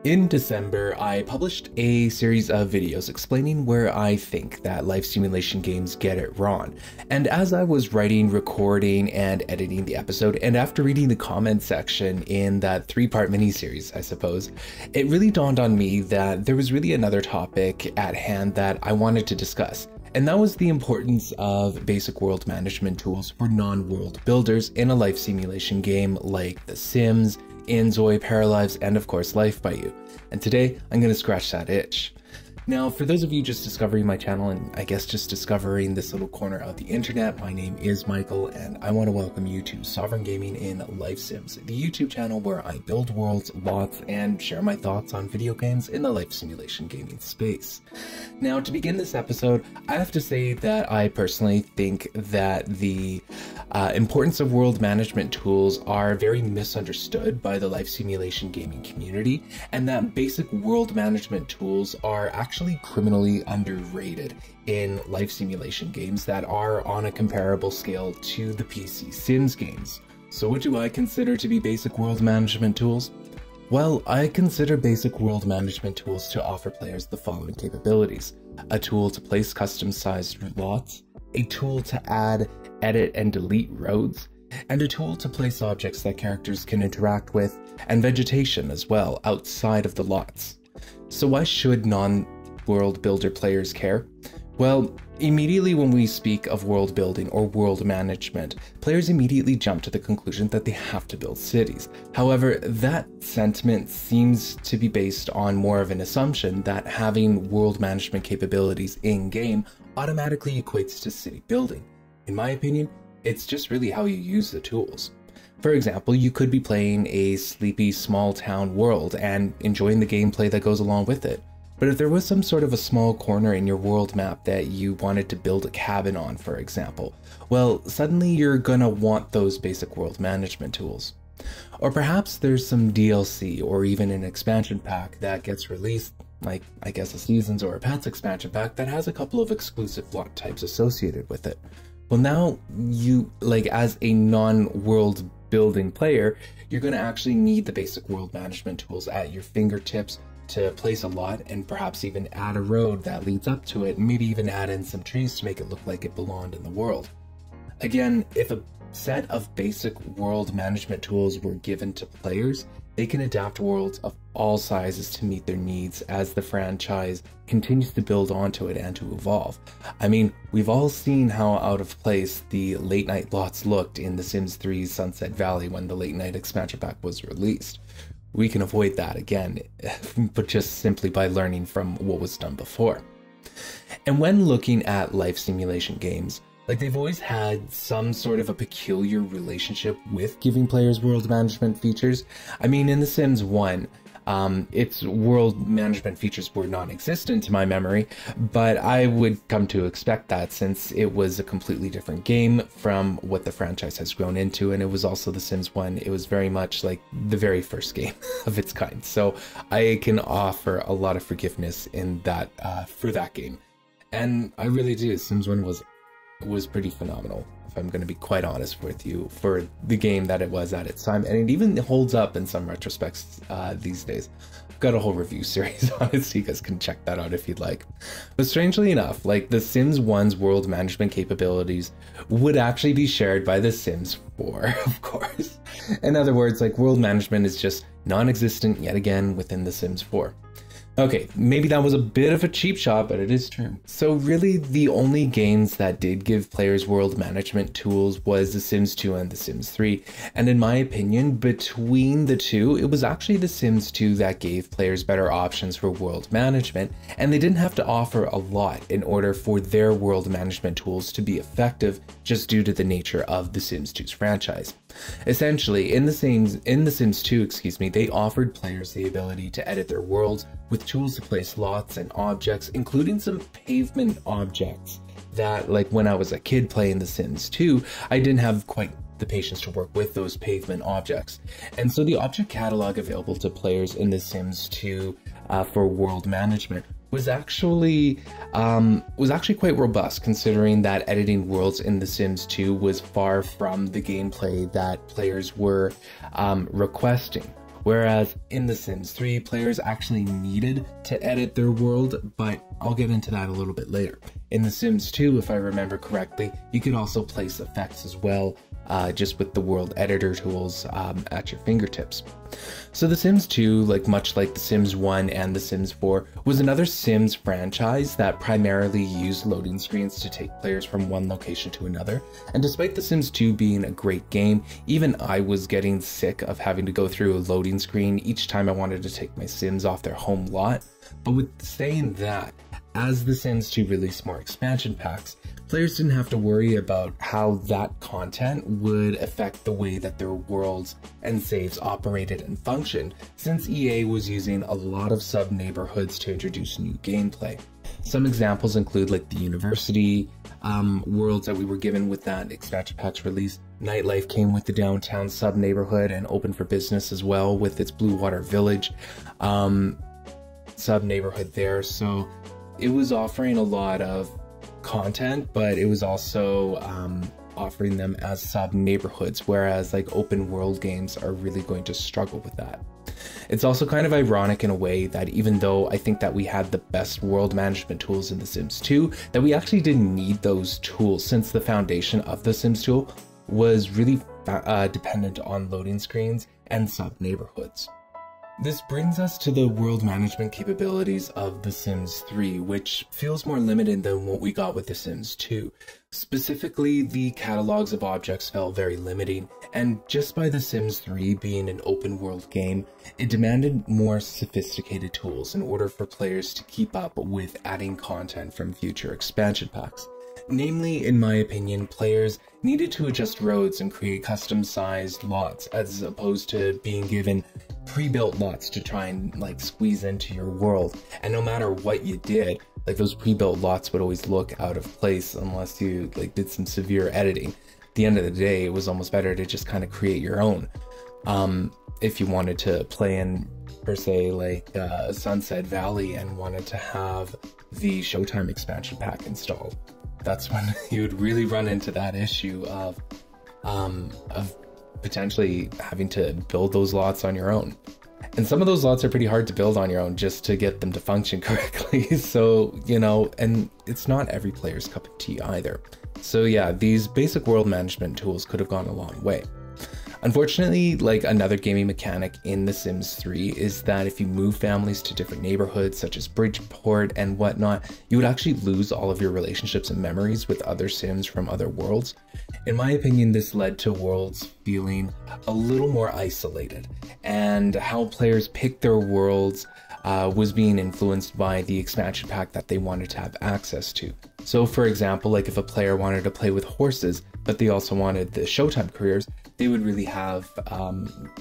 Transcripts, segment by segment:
In December, I published a series of videos explaining where I think that life simulation games get it wrong. And as I was writing, recording, and editing the episode, and after reading the comment section in that 3-part mini-series, I suppose, it really dawned on me that there was really another topic at hand that I wanted to discuss. And that was the importance of basic world management tools for non-world builders in a life simulation game like The Sims, Inzoi, Paralives, and of course Life by You. And today I'm going to scratch that itch. Now, for those of you just discovering my channel and I guess just discovering this little corner of the internet, my name is Michael and I want to welcome you to Sovereign Gaming in Life Sims, the YouTube channel where I build worlds, lots, and share my thoughts on video games in the life simulation gaming space. Now, to begin this episode, I have to say that I personally think that the importance of world management tools are very misunderstood by the life simulation gaming community, and that basic world management tools are actually criminally underrated in life simulation games that are on a comparable scale to the PC Sims games. So what do I consider to be basic world management tools? Well, I consider basic world management tools to offer players the following capabilities: a tool to place custom-sized lots, a tool to add, edit, and delete roads, and a tool to place objects that characters can interact with, and vegetation as well outside of the lots. So why should non-world builder players care? Well, immediately when we speak of world building or world management, players immediately jump to the conclusion that they have to build cities. However, that sentiment seems to be based on more of an assumption that having world management capabilities in-game automatically equates to city building. In my opinion, it's just really how you use the tools. For example, you could be playing a sleepy small town world and enjoying the gameplay that goes along with it. But if there was some sort of a small corner in your world map that you wanted to build a cabin on, for example, well, suddenly you're gonna want those basic world management tools. Or perhaps there's some DLC or even an expansion pack that gets released, like I guess a Seasons or a Pets expansion pack that has a couple of exclusive lot types associated with it. Well, now you, as a non-world building player, you're gonna actually need the basic world management tools at your fingertips to place a lot and perhaps even add a road that leads up to it, and maybe even add in some trees to make it look like it belonged in the world. Again, if a set of basic world management tools were given to players, they can adapt worlds of all sizes to meet their needs as the franchise continues to build onto it and to evolve. I mean, we've all seen how out of place the late night lots looked in The Sims 3's Sunset Valley when the late night expansion pack was released. We can avoid that again, but just simply by learning from what was done before. And when looking at life simulation games, they've always had some sort of a peculiar relationship with giving players world management features. I mean, in The Sims 1, its world management features were non-existent to my memory, but I would come to expect that since it was a completely different game from what the franchise has grown into, and it was also The Sims 1. It was very much like the very first game of its kind, so I can offer a lot of forgiveness in that for that game. And I really do. Sims 1 was pretty phenomenal, if I'm going to be quite honest with you, for the game that it was at its time, and it even holds up in some retrospects these days. I've got a whole review series on it, so you guys can check that out if you'd like. But strangely enough, The Sims 1's world management capabilities would actually be shared by The Sims 4, of course. In other words, world management is just non-existent yet again within The Sims 4. Okay, maybe that was a bit of a cheap shot, but it is true. So really, the only games that did give players world management tools was The Sims 2 and The Sims 3. And in my opinion, between the two, it was actually The Sims 2 that gave players better options for world management, and they didn't have to offer a lot in order for their world management tools to be effective, just due to the nature of The Sims 2's franchise. Essentially, in The Sims 2, they offered players the ability to edit their worlds with tools to place lots and objects, including some pavement objects that, when I was a kid playing The Sims 2, I didn't have quite the patience to work with those pavement objects. And so the object catalog available to players in The Sims 2 for world management was actually quite robust, considering that editing worlds in The Sims 2 was far from the gameplay that players were requesting. Whereas in The Sims 3, players actually needed to edit their world, but I'll get into that a little bit later. In The Sims 2, if I remember correctly, you could also place effects as well, just with the world editor tools at your fingertips. So The Sims 2, much like The Sims 1 and The Sims 4, was another Sims franchise that primarily used loading screens to take players from one location to another. And despite The Sims 2 being a great game, even I was getting sick of having to go through a loading screen each time I wanted to take my Sims off their home lot. But with saying that, as The Sims 2 released more expansion packs, players didn't have to worry about how that content would affect the way that their worlds and saves operated and functioned, since EA was using a lot of sub-neighborhoods to introduce new gameplay. Some examples include the university worlds that we were given with that expansion pack's release. Nightlife came with the downtown sub-neighborhood and open for business as well with its Blue Water Village sub-neighborhood there. So it was offering a lot of content, but it was also offering them as sub-neighborhoods, whereas open world games are really going to struggle with that. It's also kind of ironic in a way that even though I think that we had the best world management tools in The Sims 2, that we actually didn't need those tools, since the foundation of The Sims 2 was really dependent on loading screens and sub-neighborhoods. This brings us to the world management capabilities of The Sims 3, which feels more limited than what we got with The Sims 2. Specifically, the catalogs of objects felt very limiting, and just by The Sims 3 being an open world game, it demanded more sophisticated tools in order for players to keep up with adding content from future expansion packs. Namely, in my opinion, players needed to adjust roads and create custom-sized lots, as opposed to being given pre-built lots to try and squeeze into your world. And no matter what you did, those pre-built lots would always look out of place unless you did some severe editing. At the end of the day, it was almost better to just kind of create your own. If you wanted to play in, per se, Sunset Valley and wanted to have the Showtime expansion pack installed, that's when you would really run into that issue of potentially having to build those lots on your own. And some of those lots are pretty hard to build on your own just to get them to function correctly. So, and it's not every player's cup of tea either. So yeah, these basic world management tools could have gone a long way. Unfortunately, another gaming mechanic in The Sims 3 is that if you move families to different neighborhoods such as Bridgeport and whatnot, you would actually lose all of your relationships and memories with other Sims from other worlds. In my opinion, this led to worlds feeling a little more isolated, and how players picked their worlds was being influenced by the expansion pack that they wanted to have access to. So for example, if a player wanted to play with horses, but they also wanted the Showtime careers, they would really have,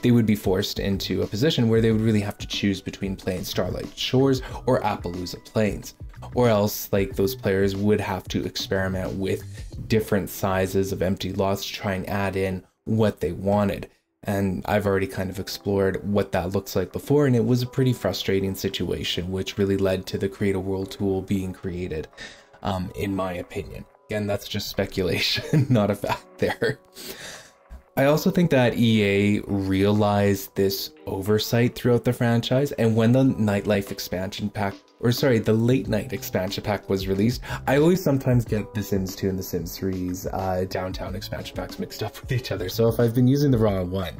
they would be forced into a position where they would really have to choose between playing Starlight Shores or Appaloosa Plains. Or else, those players would have to experiment with different sizes of empty lots to try and add in what they wanted. And I've already kind of explored what that looks like before, and it was a pretty frustrating situation, which really led to the Create a World tool being created, in my opinion. Again, that's just speculation, not a fact there. I also think that EA realized this oversight throughout the franchise, and when the Nightlife expansion pack, the Late Night expansion pack was released, I always sometimes get The Sims 2 and The Sims 3's downtown expansion packs mixed up with each other, so if I've been using the wrong one,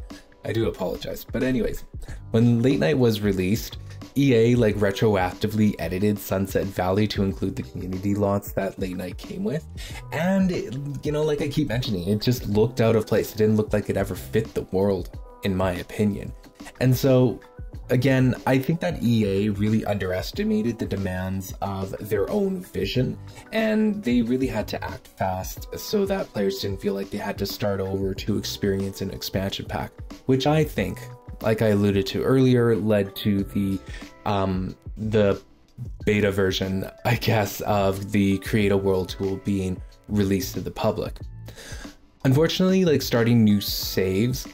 I do apologize. But anyways, when Late Night was released, EA retroactively edited Sunset Valley to include the community lots that Late Night came with, and I keep mentioning, it just looked out of place. It didn't look like it ever fit the world, in my opinion. And so again, I think that EA really underestimated the demands of their own vision, and they really had to act fast so that players didn't feel like they had to start over to experience an expansion pack, which I think, like I alluded to earlier, led to the beta version, I guess, of the Create a World tool being released to the public. Unfortunately, starting new saves,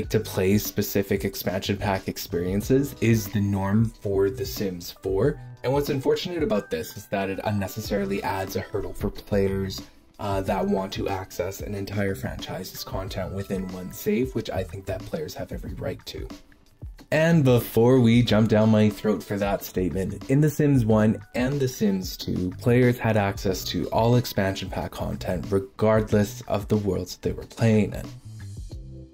to play specific expansion pack experiences is the norm for The Sims 4. And what's unfortunate about this is that it unnecessarily adds a hurdle for players that want to access an entire franchise's content within one save, which I think that players have every right to. And before we jump down my throat for that statement, in The Sims 1 and The Sims 2, players had access to all expansion pack content regardless of the worlds they were playing in.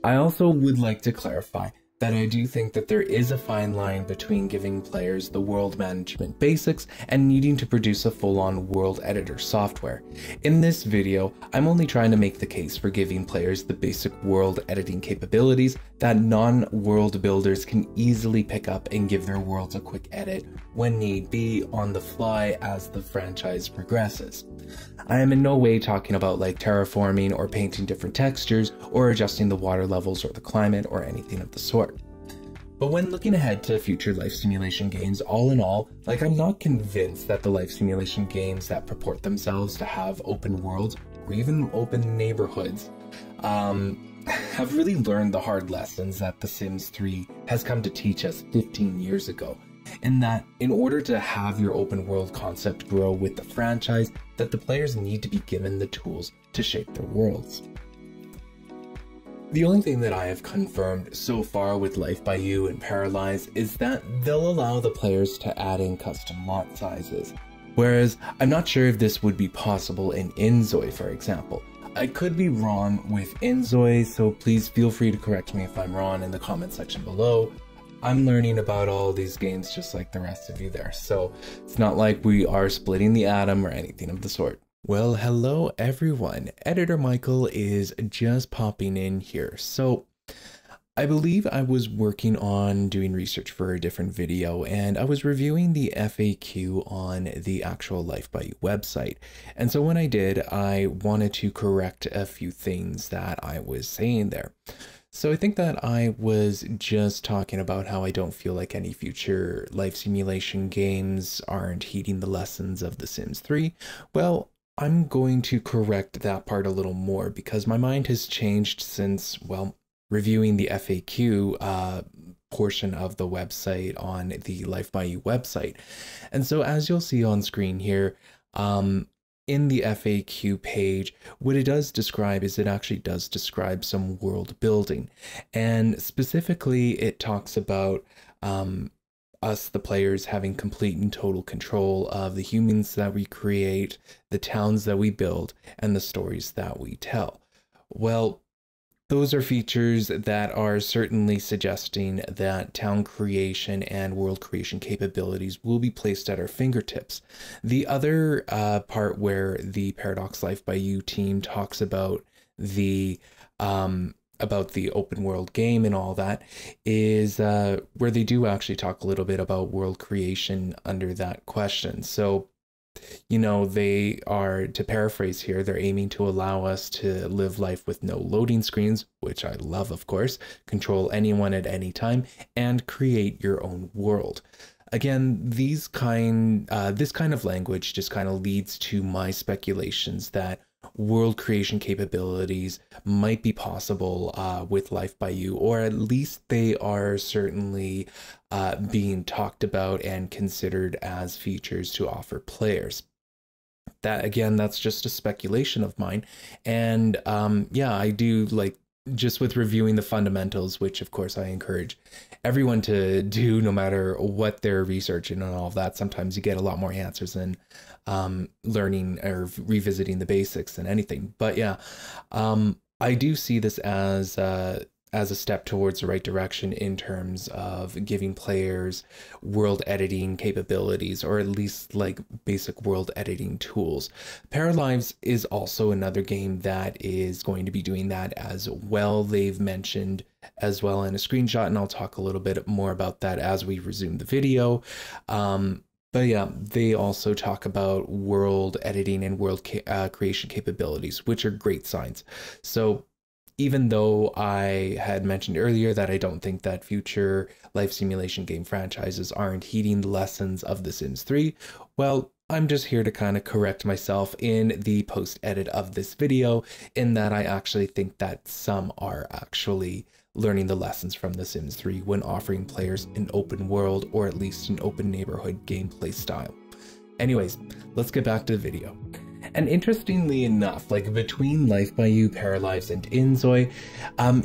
I also would like to clarify that I do think that there is a fine line between giving players the world management basics and needing to produce a full-on world editor software. In this video, I'm only trying to make the case for giving players the basic world editing capabilities that non-world builders can easily pick up and give their worlds a quick edit when need be on the fly as the franchise progresses. I am in no way talking about like terraforming or painting different textures or adjusting the water levels or the climate or anything of the sort. But when looking ahead to future life simulation games, all in all, like I'm not convinced that the life simulation games that purport themselves to have open worlds or even open neighborhoods have really learned the hard lessons that The Sims 3 has come to teach us 15 years ago. In that, in order to have your open world concept grow with the franchise, that the players need to be given the tools to shape their worlds. The only thing that I have confirmed so far with Life by You and Paralyze is that they'll allow the players to add in custom lot sizes. Whereas, I'm not sure if this would be possible in Inzoi, for example. I could be wrong with Inzoi, so please feel free to correct me if I'm wrong in the comment section below. I'm learning about all these games just like the rest of you there, so it's not like we are splitting the atom or anything of the sort. Well, hello everyone. Editor Michael is just popping in here. So I believe I was working on doing research for a different video and I was reviewing the FAQ on the actual Life by You website. And so when I did, I wanted to correct a few things that I was saying there. So I think that I was just talking about how I don't feel like any future life simulation games aren't heeding the lessons of The Sims 3. Well, I'm going to correct that part a little more because my mind has changed since, well, reviewing the FAQ portion of the website on the Life by You website. And so as you'll see on screen here, in the FAQ page, what it does describe is it actually does describe some world building. And specifically, it talks about us, the players, having complete and total control of the humans that we create, the towns that we build, and the stories that we tell. Well, those are features that are certainly suggesting that town creation and world creation capabilities will be placed at our fingertips. The other part where the Paradox Life by You team talks about the open world game and all that is where they do actually talk a little bit about world creation under that question. So, you know, they are, to paraphrase here, they're aiming to allow us to live life with no loading screens, which I love, of course, control anyone at any time, and create your own world. Again, this kind of language just kind of leads to my speculations that world creation capabilities might be possible with Life by You, or at least they are certainly being talked about and considered as features to offer players. That, again, that's just a speculation of mine. And yeah, I do like, just with reviewing the fundamentals, which of course I encourage everyone to do no matter what they're researching and all of that. Sometimes you get a lot more answers than learning or revisiting the basics than anything. But yeah, I do see this as a step towards the right direction in terms of giving players world editing capabilities, or at least like basic world editing tools. Paralyze is also another game that is going to be doing that as well. They've mentioned as well in a screenshot, and I'll talk a little bit more about that as we resume the video. But yeah, they also talk about world editing and world creation capabilities, which are great signs. So even though I had mentioned earlier that I don't think that future life simulation game franchises aren't heeding the lessons of The Sims 3, well, I'm just here to kind of correct myself in the post-edit of this video, in that I actually think that some are actually learning the lessons from The Sims 3 when offering players an open world, or at least an open neighborhood gameplay style. Anyways, let's get back to the video. And interestingly enough, like between Life by You, Paralives, and Inzoi,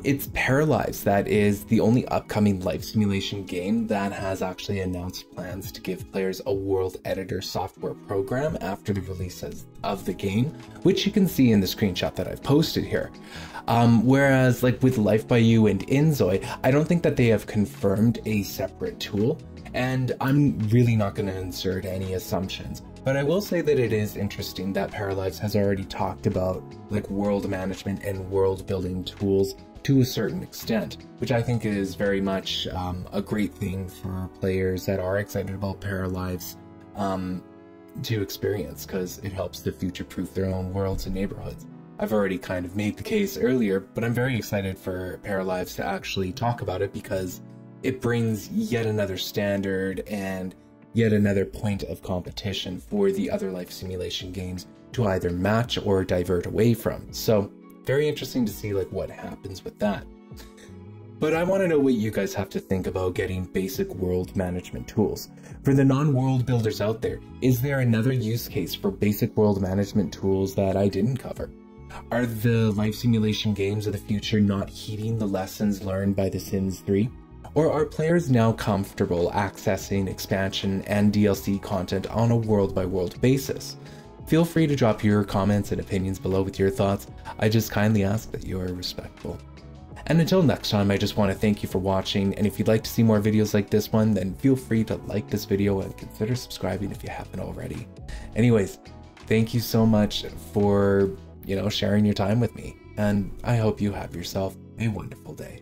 it's Paralives that is the only upcoming life simulation game that has actually announced plans to give players a world editor software program after the release of the game, which you can see in the screenshot that I've posted here. Whereas like with Life by You and Inzoi, I don't think that they have confirmed a separate tool, and I'm really not going to insert any assumptions. But I will say that it is interesting that Paralives has already talked about like world management and world building tools to a certain extent, which I think is very much a great thing for players that are excited about Paralives to experience, because it helps to future-proof their own worlds and neighborhoods. I've already kind of made the case earlier, but I'm very excited for Paralives to actually talk about it because it brings yet another standard and yet another point of competition for the other life simulation games to either match or divert away from. So very interesting to see like what happens with that. But I want to know what you guys have to think about getting basic world management tools. For the non-world builders out there, is there another use case for basic world management tools that I didn't cover? Are the life simulation games of the future not heeding the lessons learned by The Sims 3? Or are players now comfortable accessing expansion and DLC content on a world-by-world basis? Feel free to drop your comments and opinions below with your thoughts. I just kindly ask that you are respectful. And until next time, I just want to thank you for watching, and if you'd like to see more videos like this one, then feel free to like this video and consider subscribing if you haven't already. Anyways, thank you so much for, sharing your time with me, and I hope you have yourself a wonderful day.